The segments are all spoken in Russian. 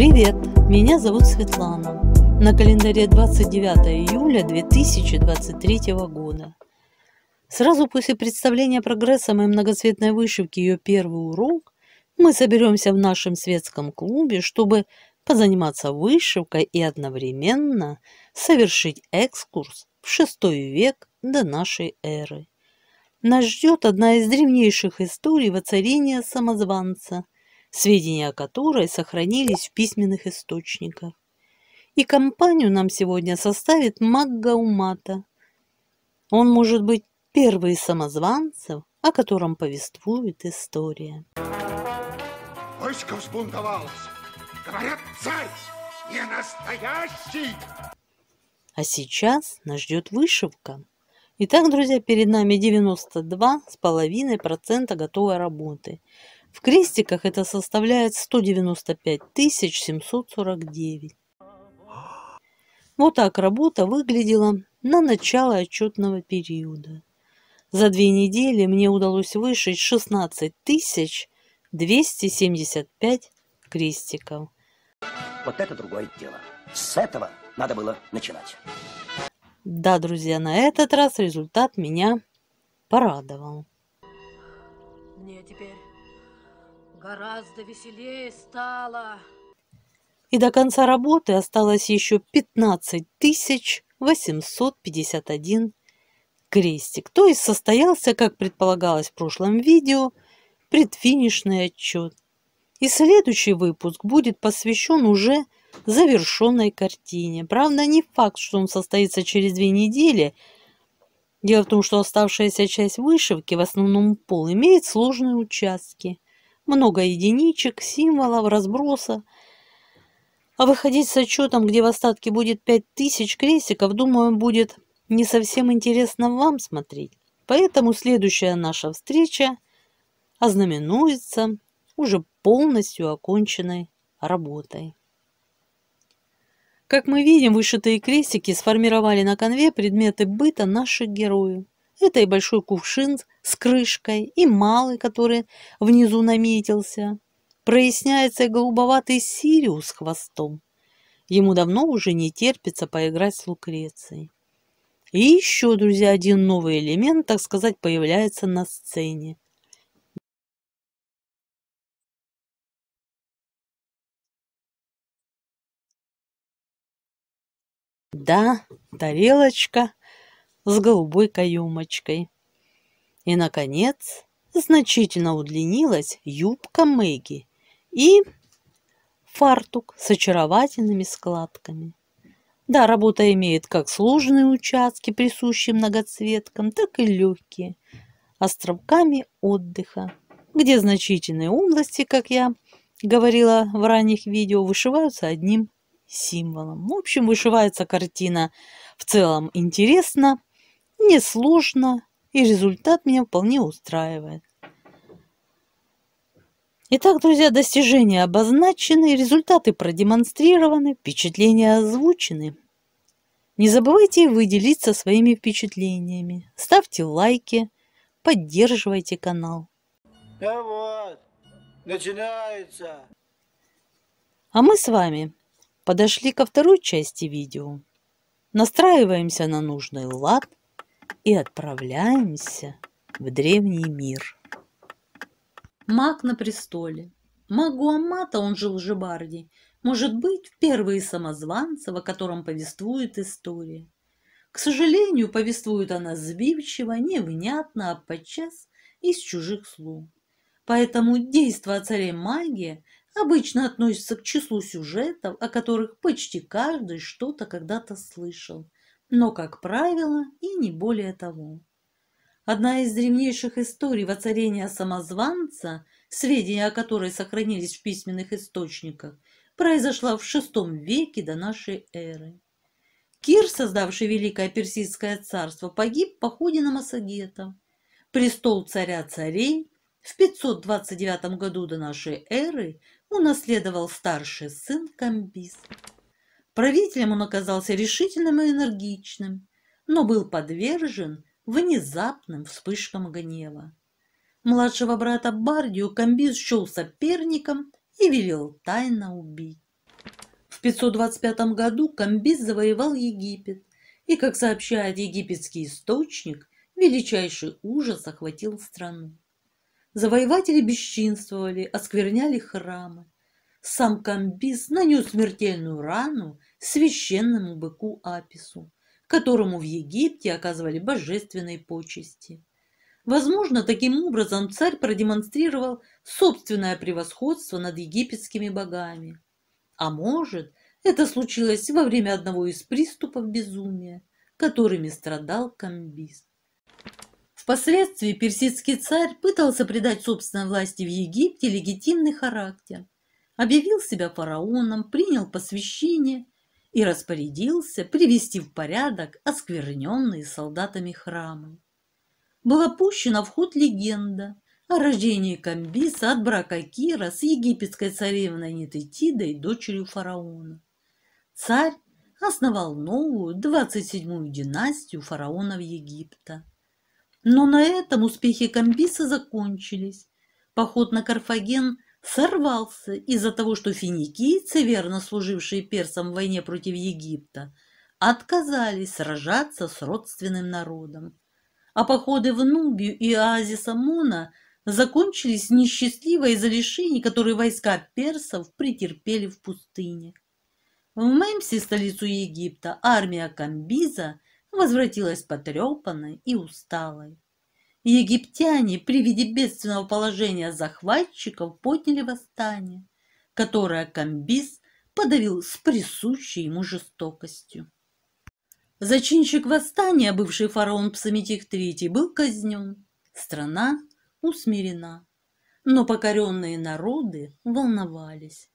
Привет, меня зовут Светлана. На календаре 29 июля 2023 года. Сразу после представления прогресса моей многоцветной вышивки ее первый урок мы соберемся в нашем светском клубе, чтобы позаниматься вышивкой и одновременно совершить экскурс в VI век до нашей эры. Нас ждет одна из древнейших историй воцарения самозванца, сведения о которой сохранились в письменных источниках. И компанию нам сегодня составит маг Гаумата. Он может быть первый из самозванцев, о котором повествует история. Войско взбунтовалось. Говорят, царь не настоящий. А сейчас нас ждет вышивка. Итак, друзья, перед нами 92,5% готовой работы. В крестиках это составляет 195 749. Вот так работа выглядела на начало отчетного периода. За 2 недели мне удалось вышить 16 275 крестиков. Вот это другое дело. С этого надо было начинать. Да, друзья, на этот раз результат меня порадовал. Мне теперь гораздо веселее стало. И до конца работы осталось еще 15 851 крестик. То есть состоялся, как предполагалось в прошлом видео, предфинишный отчет. И следующий выпуск будет посвящен уже завершенной картине. Правда, не факт, что он состоится через 2 недели. Дело в том, что оставшаяся часть вышивки, в основном пол, имеет сложные участки. Много единичек, символов, разброса. А выходить с отчетом, где в остатке будет 5000 крестиков, думаю, будет не совсем интересно вам смотреть. Поэтому следующая наша встреча ознаменуется уже полностью оконченной работой. Как мы видим, вышитые крестики сформировали на конве предметы быта наших героев. Это и большой кувшин с крышкой, и малый, который внизу наметился. Проясняется и голубоватый Сириус с хвостом. Ему давно уже не терпится поиграть с Лукрецией. И еще, друзья, один новый элемент, так сказать, появляется на сцене. Да, тарелочка с голубой каемочкой. И, наконец, значительно удлинилась юбка Мэгги и фартук с очаровательными складками. Да, работа имеет как сложные участки, присущие многоцветкам, так и легкие, островками отдыха, где значительные области, как я говорила в ранних видео, вышиваются одним символом. В общем, вышивается картина в целом интересно, несложно, и результат меня вполне устраивает. Итак, друзья, достижения обозначены, результаты продемонстрированы, впечатления озвучены. Не забывайте и вы делиться своими впечатлениями. Ставьте лайки, поддерживайте канал. А вот, начинается. А мы с вами подошли ко второй части видео. Настраиваемся на нужный лад и отправляемся в древний мир. Маг на престоле. Маг Гуамата, он же Лжебарди, может быть первый из самозванцев, о котором повествует история. К сожалению, повествует она сбивчиво, невнятно, а подчас из чужих слов. Поэтому действо о царе магии обычно относится к числу сюжетов, о которых почти каждый что-то когда-то слышал, но, как правило, и не более того. Одна из древнейших историй воцарения самозванца, сведения о которой сохранились в письменных источниках, произошла в VI веке до нашей эры. Кир, создавший Великое Персидское царство, погиб в походе на Массагетов. Престол царя царей в 529 году до нашей эры унаследовал старший сын Камбис. Правителем он оказался решительным и энергичным, но был подвержен внезапным вспышкам гнева. Младшего брата Бардию Камбис счел соперником и велел тайно убить. 525 году Камбис завоевал Египет, и, как сообщает египетский источник, величайший ужас охватил страну. Завоеватели бесчинствовали, оскверняли храмы. Сам Камбис нанес смертельную рану священному быку Апису, которому в Египте оказывали божественные почести. Возможно, таким образом царь продемонстрировал собственное превосходство над египетскими богами. А может, это случилось во время одного из приступов безумия, которыми страдал Камбис. Впоследствии персидский царь пытался придать собственной власти в Египте легитимный характер, объявил себя фараоном, принял посвящение и распорядился привести в порядок оскверненные солдатами храмы. Была пущена в ход легенда о рождении Камбиса от брака Кира с египетской царевной Нефертидой, дочерью фараона. Царь основал новую 27-ю династию фараонов Египта. Но на этом успехи Камбиса закончились. Поход на Карфаген сорвался из-за того, что финикийцы, верно служившие персам в войне против Египта, отказались сражаться с родственным народом. А походы в Нубию и оазис Амона закончились несчастливо из-за лишений, которые войска персов претерпели в пустыне. В Мемфисе, столицу Египта, армия Камбиза возвратилась потрепанной и усталой. Египтяне при виде бедственного положения захватчиков подняли восстание, которое Камбиз подавил с присущей ему жестокостью. Зачинщик восстания, бывший фараон Псаметих III, был казнен, страна усмирена, но покоренные народы волновались,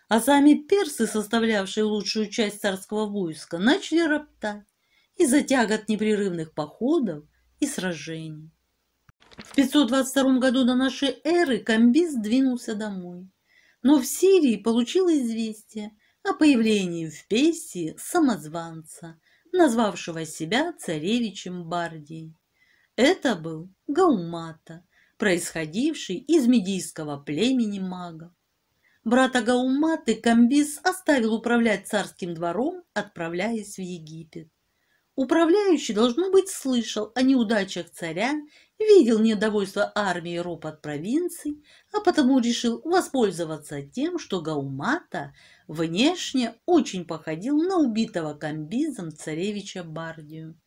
а сами персы, составлявшие лучшую часть царского войска, начали роптать из-за тягот непрерывных походов и сражений. В 522 году до нашей эры Камбиз двинулся домой, но в Сирии получил известие о появлении в Персии самозванца, назвавшего себя царевичем Бардии. Это был Гаумата, происходивший из медийского племени магов. Брата Гауматы Камбиз оставил управлять царским двором, отправляясь в Египет. Управляющий, должно быть, слышал о неудачах царя, видел недовольство армии и ропот провинций, а потому решил воспользоваться тем, что Гаумата внешне очень походил на убитого Камбизом царевича Бардию.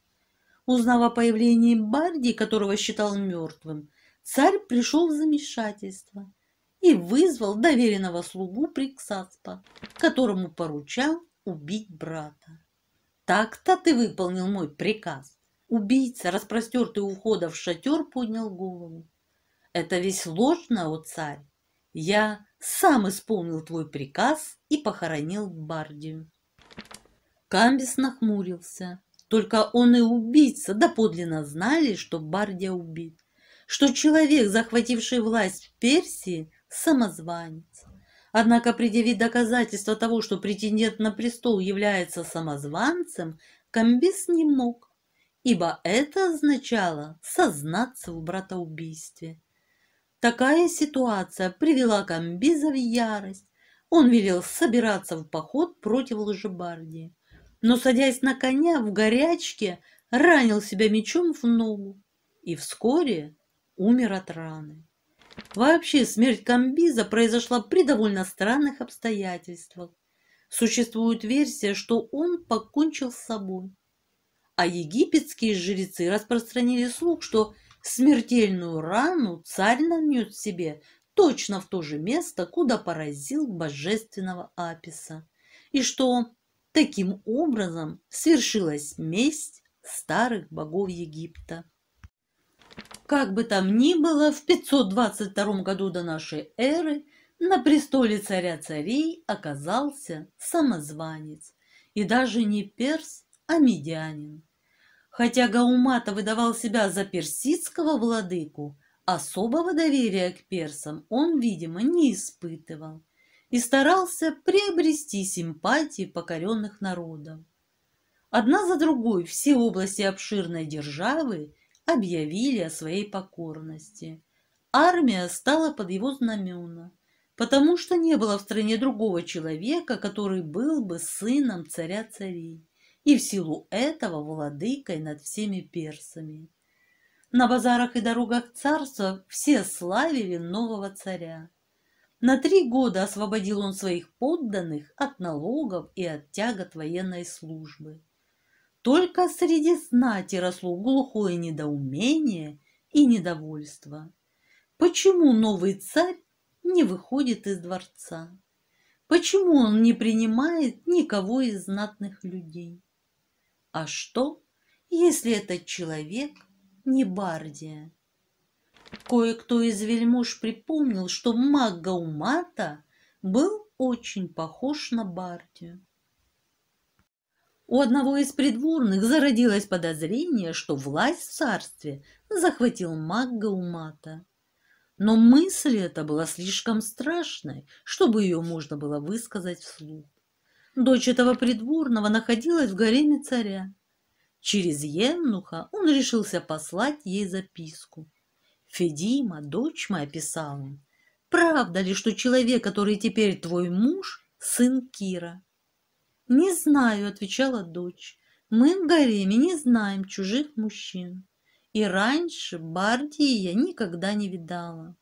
Узнав о появлении Бардии, которого считал мертвым, царь пришел в замешательство и вызвал доверенного слугу Приксаспа, которому поручал убить брата. «Так-то ты выполнил мой приказ». Убийца, распростертый у входа в шатер, поднял голову. «Это весь ложно, о царь. Я сам исполнил твой приказ и похоронил Бардию». Камбис нахмурился. Только он и убийца доподлинно знали, что Бардия убит, что человек, захвативший власть в Персии, самозванец. Однако предъявить доказательства того, что претендент на престол является самозванцем, Камбис не мог, ибо это означало сознаться в братоубийстве. Такая ситуация привела Камбиза в ярость. Он велел собираться в поход против Лжебардии, но, садясь на коня в горячке, ранил себя мечом в ногу и вскоре умер от раны. Вообще, смерть Камбиза произошла при довольно странных обстоятельствах. Существует версия, что он покончил с собой. А египетские жрецы распространили слух, что смертельную рану царь нанес себе точно в то же место, куда поразил божественного Аписа, и что таким образом свершилась месть старых богов Египта. Как бы там ни было, в 522 году до нашей эры на престоле царя царей оказался самозванец, и даже не перс, а медианин. Хотя Гаумата выдавал себя за персидского владыку, особого доверия к персам он, видимо, не испытывал и старался приобрести симпатии покоренных народов. Одна за другой все области обширной державы объявили о своей покорности. Армия стала под его знамена. потому что не было в стране другого человека, который был бы сыном царя царей, и в силу этого владыкой над всеми персами. На базарах и дорогах царства все славили нового царя. На 3 года освободил он своих подданных от налогов и от тягот военной службы. Только среди знати росло глухое недоумение и недовольство. Почему новый царь не выходит из дворца? Почему он не принимает никого из знатных людей? А что, если этот человек не Бардия? Кое-кто из вельмож припомнил, что маг Гаумата был очень похож на Бардию. У одного из придворных зародилось подозрение, что власть в царстве захватил маг Гаумата. Но мысль эта была слишком страшной, чтобы ее можно было высказать вслух. Дочь этого придворного находилась в гареме царя. Через евнуха он решился послать ей записку. «Федима, дочь моя», — писал он, — «правда ли, что человек, который теперь твой муж, сын Кира?» «Не знаю», — отвечала дочь, — «мы в гареме не знаем чужих мужчин, и раньше Бардии я никогда не видала».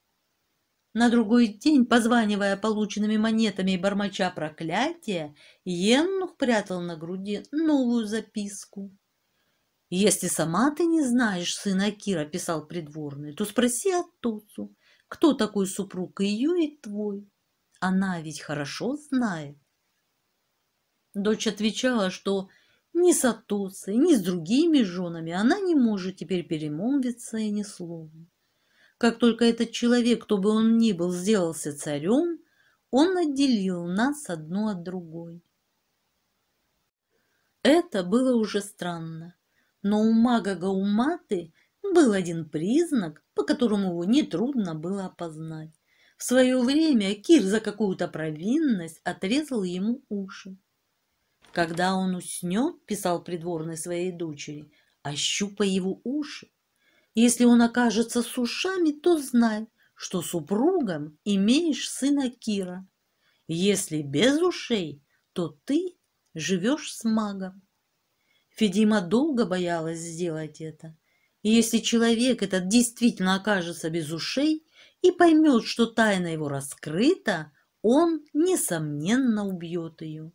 На другой день, позванивая полученными монетами и бормоча проклятия, евнух прятал на груди новую записку. «Если сама ты не знаешь сына Кира», — писал придворный, — «то спроси Атосу, кто такой супруг ее и твой. Она ведь хорошо знает». Дочь отвечала, что ни с Атосой, ни с другими женами она не может теперь перемолвиться и ни словом. Как только этот человек, кто бы он ни был, сделался царем, он отделил нас одну от другой. Это было уже странно. Но у мага Гауматы был один признак, по которому его нетрудно было опознать. В свое время Кир за какую-то провинность отрезал ему уши. «Когда он уснет, — писал придворный своей дочери, — ощупай его уши. Если он окажется с ушами, то знай, что супругом имеешь сына Кира. Если без ушей, то ты живешь с магом». Федима долго боялась сделать это. И если человек этот действительно окажется без ушей и поймет, что тайна его раскрыта, он, несомненно, убьет ее.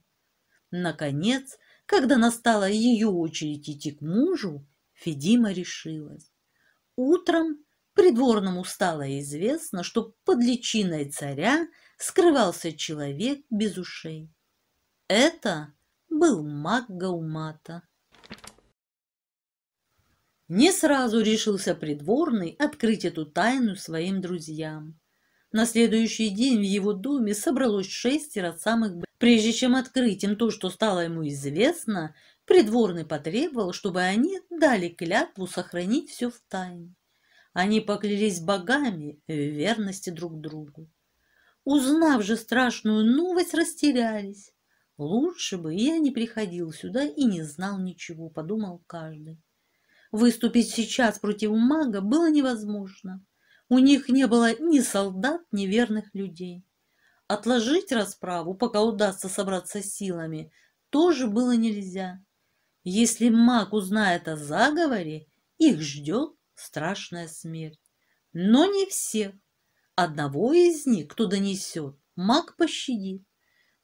Наконец, когда настала ее очередь идти к мужу, Федима решилась. Утром придворному стало известно, что под личиной царя скрывался человек без ушей. Это был маг Гаумата. Не сразу решился придворный открыть эту тайну своим друзьям. На следующий день в его доме собралось 6 самых. Прежде чем открыть им то, что стало ему известно, придворный потребовал, чтобы они дали клятву сохранить все в тайне. Они поклялись богами в верности друг другу. Узнав же страшную новость, растерялись. «Лучше бы я не приходил сюда и не знал ничего», — подумал каждый. Выступить сейчас против мага было невозможно. У них не было ни солдат, ни верных людей. Отложить расправу, пока удастся собраться силами, тоже было нельзя. Если маг узнает о заговоре, их ждет страшная смерть. Но не всех. Одного из них, кто донесет, маг пощадит.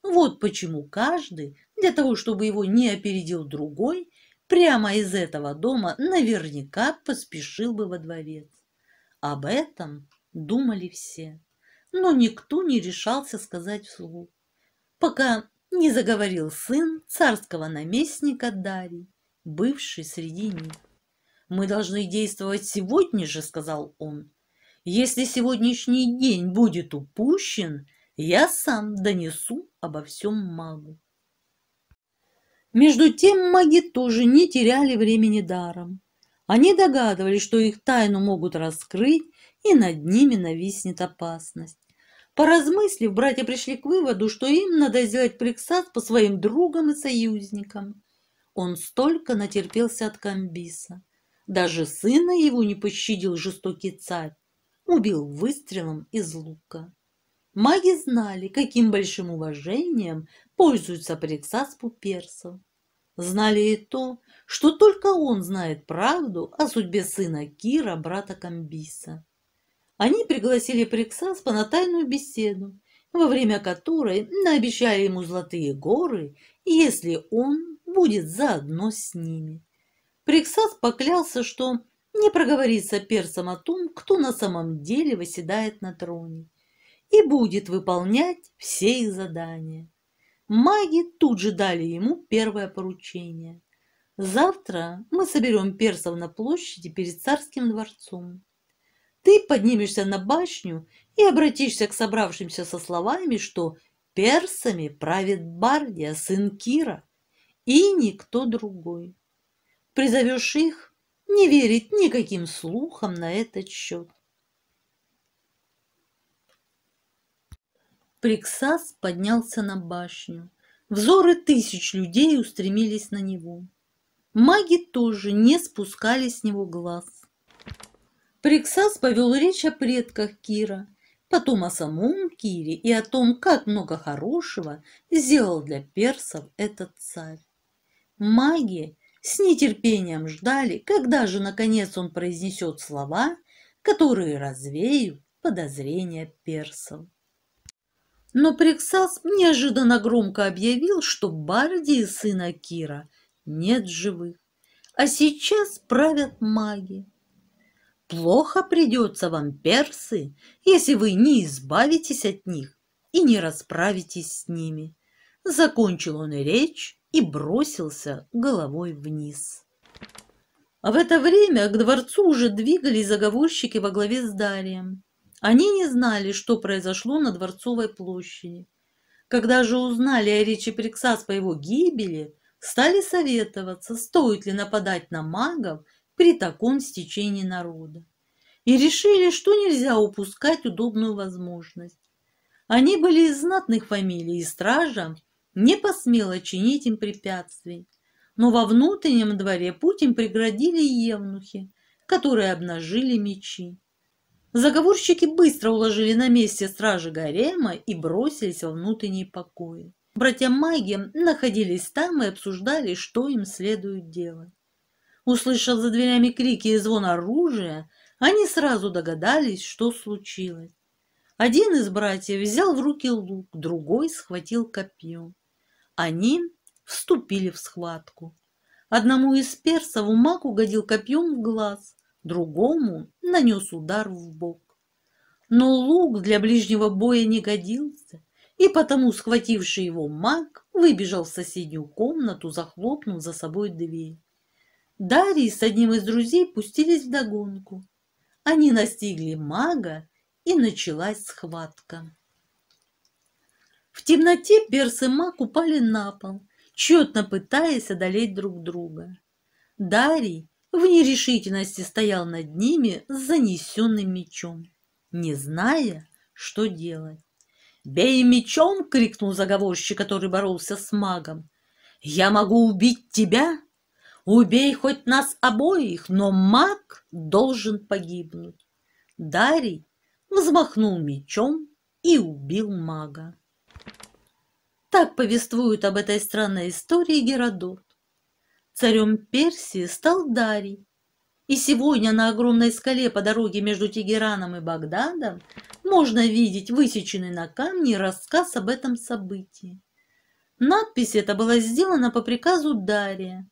Вот почему каждый, для того, чтобы его не опередил другой, прямо из этого дома наверняка поспешил бы во дворец. Об этом думали все, но никто не решался сказать вслух, пока не заговорил сын царского наместника Дарий, бывший среди них. «Мы должны действовать сегодня же», — сказал он. «Если сегодняшний день будет упущен, я сам донесу обо всем магу». Между тем маги тоже не теряли времени даром. Они догадывались, что их тайну могут раскрыть, и над ними нависнет опасность. Поразмыслив, братья пришли к выводу, что им надо сделать приксас по своим другам и союзникам. Он столько натерпелся от Камбиса. Даже сына его не пощадил жестокий царь, убил выстрелом из лука. Маги знали, каким большим уважением пользуется Приксас у персов. Знали и то, что только он знает правду о судьбе сына Кира, брата Камбиса. Они пригласили Приксаспа на тайную беседу, во время которой наобещали ему золотые горы, если он будет заодно с ними. Приксас поклялся, что не проговорится персам о том, кто на самом деле восседает на троне, и будет выполнять все их задания. Маги тут же дали ему первое поручение. «Завтра мы соберем персов на площади перед царским дворцом. Ты поднимешься на башню и обратишься к собравшимся со словами, что персами правит Бардия, сын Кира, и никто другой. Призовешь их не верить никаким слухам на этот счет». Приксас поднялся на башню. Взоры тысяч людей устремились на него. Маги тоже не спускали с него глаз. Приксас повел речь о предках Кира, потом о самом Кире и о том, как много хорошего сделал для персов этот царь. Маги с нетерпением ждали, когда же наконец он произнесет слова, которые развеют подозрения персов. Но Приксас неожиданно громко объявил, что Бардии, сына Кира, нет живых, а сейчас правят маги. «Плохо придется вам, персы, если вы не избавитесь от них и не расправитесь с ними», — закончил он речь и бросился головой вниз. А в это время к дворцу уже двигались заговорщики во главе с Дарием. Они не знали, что произошло на Дворцовой площади. Когда же узнали о речи Приксас по его гибели, стали советоваться, стоит ли нападать на магов при таком стечении народа. И решили, что нельзя упускать удобную возможность. Они были из знатных фамилий, и стража не посмела чинить им препятствий. Но во внутреннем дворе путь им преградили евнухи, которые обнажили мечи. Заговорщики быстро уложили на месте стражи гарема и бросились во внутренние покои. Братья-маги находились там и обсуждали, что им следует делать. Услышав за дверями крики и звон оружия, они сразу догадались, что случилось. Один из братьев взял в руки лук, другой схватил копье. Они вступили в схватку. Одному из персов маг угодил копьем в глаз, другому нанес удар в бок. Но лук для ближнего боя не годился, и потому схвативший его маг выбежал в соседнюю комнату, захлопнув за собой дверь. Дарий с одним из друзей пустились вдогонку. Они настигли мага, и началась схватка. В темноте перс и маг упали на пол, тщетно пытаясь одолеть друг друга. Дарий в нерешительности стоял над ними с занесенным мечом, не зная, что делать. «Бей мечом!» — крикнул заговорщик, который боролся с магом. «Я могу убить тебя? Убей хоть нас обоих, но маг должен погибнуть». Дарий взмахнул мечом и убил мага. Так повествует об этой странной истории Геродот. Царем Персии стал Дарий, и сегодня на огромной скале по дороге между Тегераном и Багдадом можно видеть высеченный на камне рассказ об этом событии. Надпись эта была сделана по приказу Дария.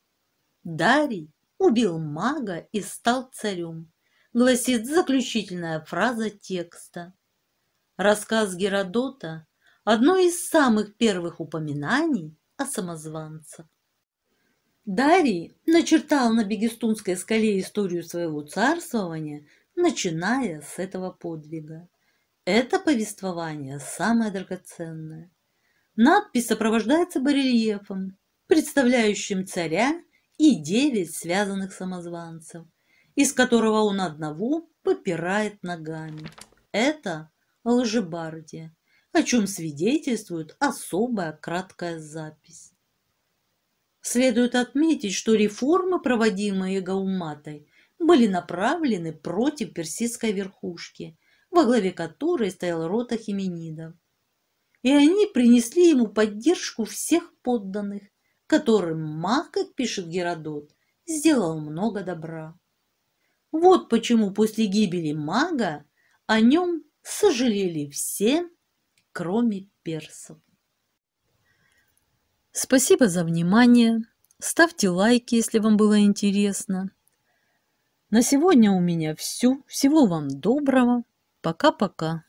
Дарий убил мага и стал царем, гласит заключительная фраза текста. Рассказ Геродота – одно из самых первых упоминаний о самозванцах. Дарий начертал на Бегестунской скале историю своего царствования, начиная с этого подвига. Это повествование самое драгоценное. Надпись сопровождается барельефом, представляющим царя и 9 связанных самозванцев, из которого он одного попирает ногами. Это Лжебардия, о чем свидетельствует особая краткая запись. Следует отметить, что реформы, проводимые Гауматой, были направлены против персидской верхушки, во главе которой стоял род ахеменидов. И они принесли ему поддержку всех подданных, которым маг, как пишет Геродот, сделал много добра. Вот почему после гибели мага о нем сожалели все, кроме персов. Спасибо за внимание. Ставьте лайки, если вам было интересно. На сегодня у меня все. Всего вам доброго. Пока-пока.